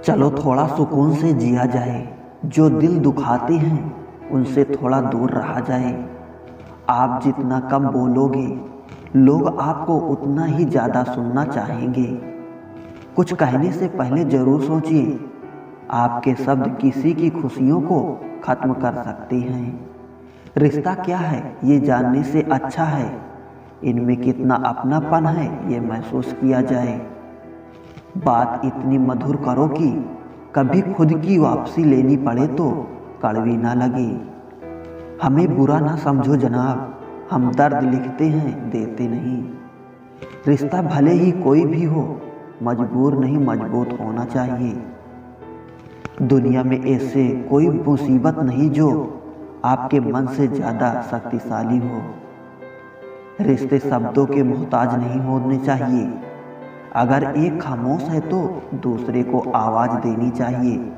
चलो थोड़ा सुकून से जिया जाए, जो दिल दुखाते हैं उनसे थोड़ा दूर रहा जाए। आप जितना कम बोलोगे, लोग आपको उतना ही ज़्यादा सुनना चाहेंगे। कुछ कहने से पहले ज़रूर सोचिए, आपके शब्द किसी की खुशियों को ख़त्म कर सकते हैं। रिश्ता क्या है ये जानने से अच्छा है इनमें कितना अपनापन है ये महसूस किया जाए। बात इतनी मधुर करो कि कभी खुद की वापसी लेनी पड़े तो कड़वी ना लगे। हमें बुरा ना समझो जनाब, हम दर्द लिखते हैं देते नहीं। रिश्ता भले ही कोई भी हो, मजबूर नहीं मजबूत होना चाहिए। दुनिया में ऐसे कोई मुसीबत नहीं जो आपके मन से ज़्यादा शक्तिशाली हो। रिश्ते शब्दों के मोहताज नहीं होने चाहिए। अगर एक खामोश है तो दूसरे को आवाज़ देनी चाहिए।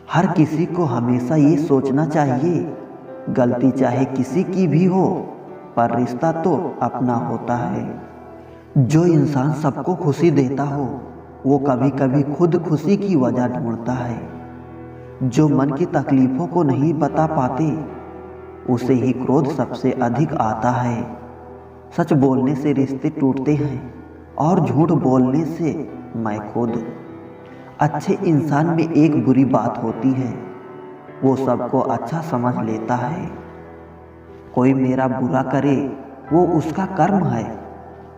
हर किसी को हमेशा ये सोचना चाहिए, गलती चाहे किसी की भी हो पर रिश्ता तो अपना होता है। जो इंसान सबको खुशी देता हो वो कभी कभी खुद खुशी की वजह ढूंढता है। जो मन की तकलीफ़ों को नहीं बता पाते उसे ही क्रोध सबसे अधिक आता है। सच बोलने से रिश्ते टूटते हैं और झूठ बोलने से मैं खुद। अच्छे इंसान में एक बुरी बात होती है, वो सबको अच्छा समझ लेता है। कोई मेरा बुरा करे वो उसका कर्म है,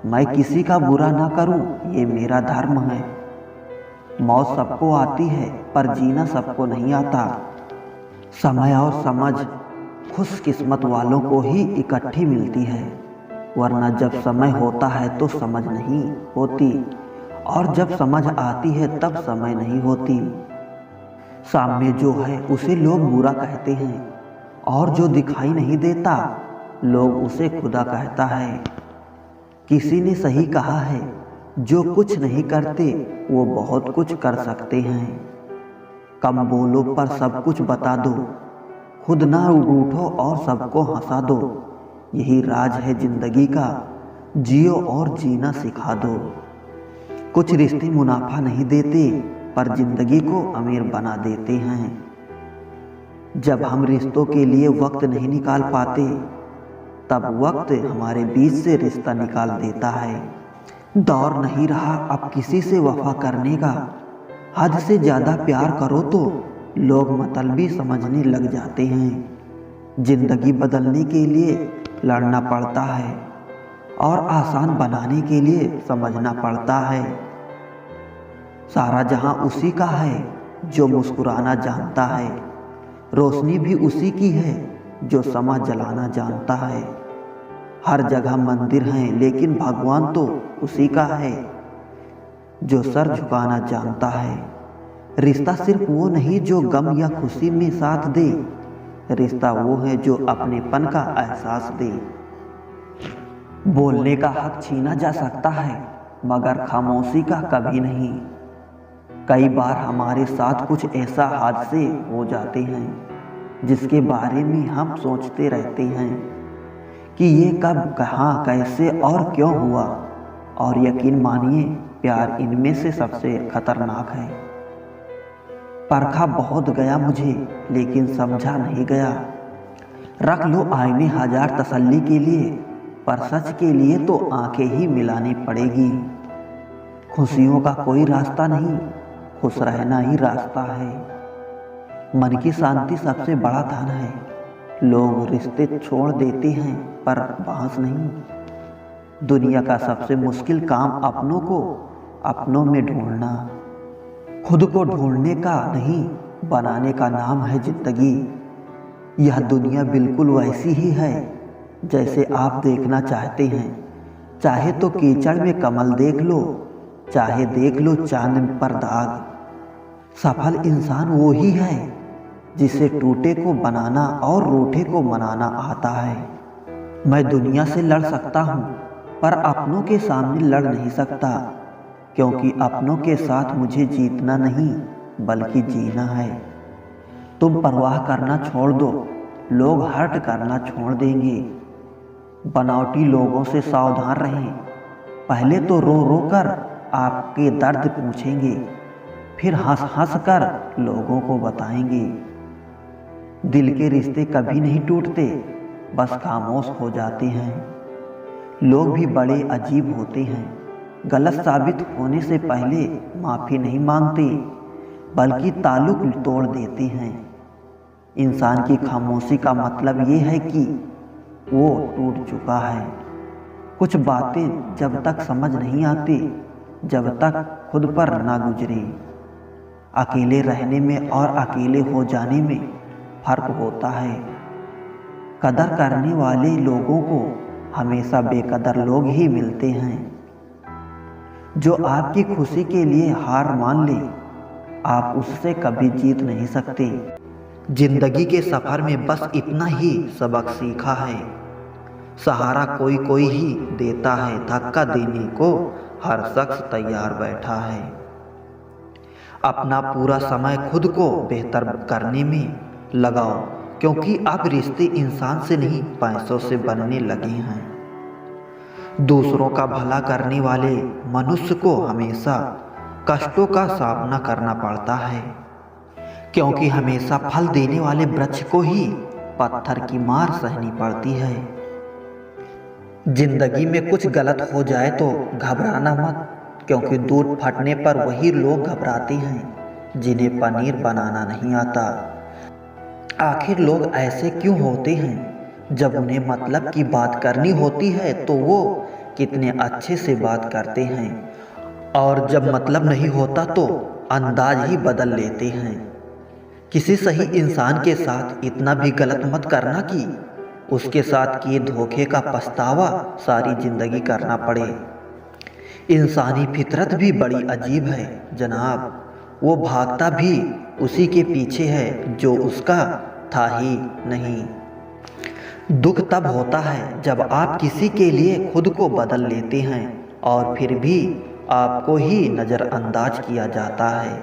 मैं किसी का बुरा ना करूं ये मेरा धर्म है। मौत सबको आती है पर जीना सबको नहीं आता। समय और समझ खुशकिस्मत वालों को ही इकट्ठी मिलती है, वरना जब समय होता है तो समझ नहीं होती और जब समझ आती है तब समय नहीं होती। सामने जो है उसे लोग बुरा कहते हैं और जो दिखाई नहीं देता लोग उसे खुदा कहता है। किसी ने सही कहा है, जो कुछ नहीं करते वो बहुत कुछ कर सकते हैं। कम बोलो पर सब कुछ बता दो, खुद ना रूठो और सबको हंसा दो। यही राज है जिंदगी का, जियो और जीना सिखा दो। कुछ रिश्ते मुनाफा नहीं देते पर जिंदगी को अमीर बना देते हैं। जब हम रिश्तों के लिए वक्त नहीं निकाल पाते तब वक्त हमारे बीच से रिश्ता निकाल देता है। दौर नहीं रहा अब किसी से वफा करने का। हद से ज़्यादा प्यार करो तो लोग मतलबी समझने लग जाते हैं। जिंदगी बदलने के लिए लड़ना पड़ता है और आसान बनाने के लिए समझना पड़ता है। सारा जहां उसी का है जो मुस्कुराना जानता है। रोशनी भी उसी की है जो समा जलाना जानता है। हर जगह मंदिर हैं लेकिन भगवान तो उसी का है जो सर झुकाना जानता है। रिश्ता सिर्फ वो नहीं जो गम या खुशी में साथ दे, रिश्ता वो है जो अपनेपन का एहसास दे। बोलने का हक छीना जा सकता है मगर खामोशी का कभी नहीं। कई बार हमारे साथ कुछ ऐसा हादसे हो जाते हैं जिसके बारे में हम सोचते रहते हैं कि ये कब कहाँ कैसे और क्यों हुआ। और यकीन मानिए प्यार इनमें से सबसे खतरनाक है। परखा बहुत गया मुझे लेकिन समझा नहीं गया। रख लो आईने हजार तसल्ली के लिए, पर सच के लिए तो आंखें ही मिलानी पड़ेगी। खुशियों का कोई रास्ता नहीं, खुश रहना ही रास्ता है। मन की शांति सबसे बड़ा धन है। लोग रिश्ते छोड़ देते हैं पर बहस नहीं। दुनिया का सबसे मुश्किल काम अपनों को अपनों में ढूंढना। खुद को ढूंढने का नहीं बनाने का नाम है जिंदगी। यह दुनिया बिल्कुल वैसी ही है जैसे आप देखना चाहते हैं। चाहे तो कीचड़ में कमल देख लो, चाहे देख लो चांद पर दाग। सफल इंसान वो ही है जिसे टूटे को बनाना और रूठे को मनाना आता है। मैं दुनिया से लड़ सकता हूँ पर अपनों के सामने लड़ नहीं सकता, क्योंकि अपनों के साथ मुझे जीतना नहीं बल्कि जीना है। तुम परवाह करना छोड़ दो, लोग हर्ट करना छोड़ देंगे। बनावटी लोगों से सावधान रहें, पहले तो रो रो कर आपके दर्द पूछेंगे, फिर हंस हंस कर लोगों को बताएंगे। दिल के रिश्ते कभी नहीं टूटते, बस खामोश हो जाते हैं। लोग भी बड़े अजीब होते हैं, गलत साबित होने से पहले माफ़ी नहीं मांगते, बल्कि ताल्लुक तोड़ देते हैं। इंसान की खामोशी का मतलब ये है कि वो टूट चुका है। कुछ बातें जब तक समझ नहीं आती, जब तक खुद पर ना गुजरे। अकेले रहने में और अकेले हो जाने में फर्क होता है। कदर करने वाले लोगों को हमेशा बेकदर लोग ही मिलते हैं। जो आपकी खुशी के लिए हार मान ले, आप उससे कभी जीत नहीं सकते। जिंदगी के सफर में बस इतना ही सबक सीखा है, सहारा कोई कोई ही देता है, धक्का देने को हर शख्स तैयार बैठा है। अपना पूरा समय खुद को बेहतर करने में लगाओ, क्योंकि अब रिश्ते इंसान से नहीं पैसों से बनने लगे हैं। दूसरों का भला करने वाले मनुष्य को हमेशा कष्टों का सामना करना पड़ता है, क्योंकि हमेशा फल देने वाले वृक्ष को ही पत्थर की मार सहनी पड़ती है। जिंदगी में कुछ गलत हो जाए तो घबराना मत, क्योंकि दूध फटने पर वही लोग घबराते हैं जिन्हें पनीर बनाना नहीं आता। आखिर लोग ऐसे क्यों होते हैं? जब उन्हें मतलब की बात करनी होती है तो वो कितने अच्छे से बात करते हैं, और जब मतलब नहीं होता तो अंदाज ही बदल लेते हैं। किसी सही इंसान के साथ इतना भी गलत मत करना कि उसके साथ किए धोखे का पछतावा सारी जिंदगी करना पड़े। इंसानी फितरत भी बड़ी अजीब है जनाब, वो भागता भी उसी के पीछे है जो उसका था ही नहीं। दुख तब होता है जब आप किसी के लिए खुद को बदल लेते हैं और फिर भी आपको ही नज़रअंदाज किया जाता है।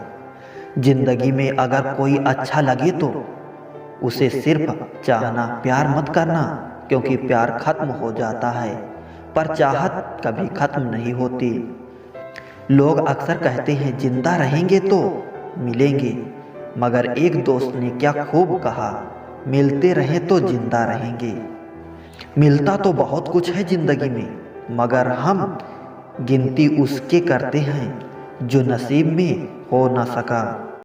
जिंदगी में अगर कोई अच्छा लगे तो उसे सिर्फ चाहना, प्यार मत करना, क्योंकि प्यार खत्म हो जाता है पर चाहत कभी खत्म नहीं होती। लोग अक्सर कहते हैं जिंदा रहेंगे तो मिलेंगे, मगर एक दोस्त ने क्या खूब कहा, मिलते रहें तो जिंदा रहेंगे। मिलता तो बहुत कुछ है जिंदगी में, मगर हम गिनती उसके करते हैं जो नसीब में हो न सका।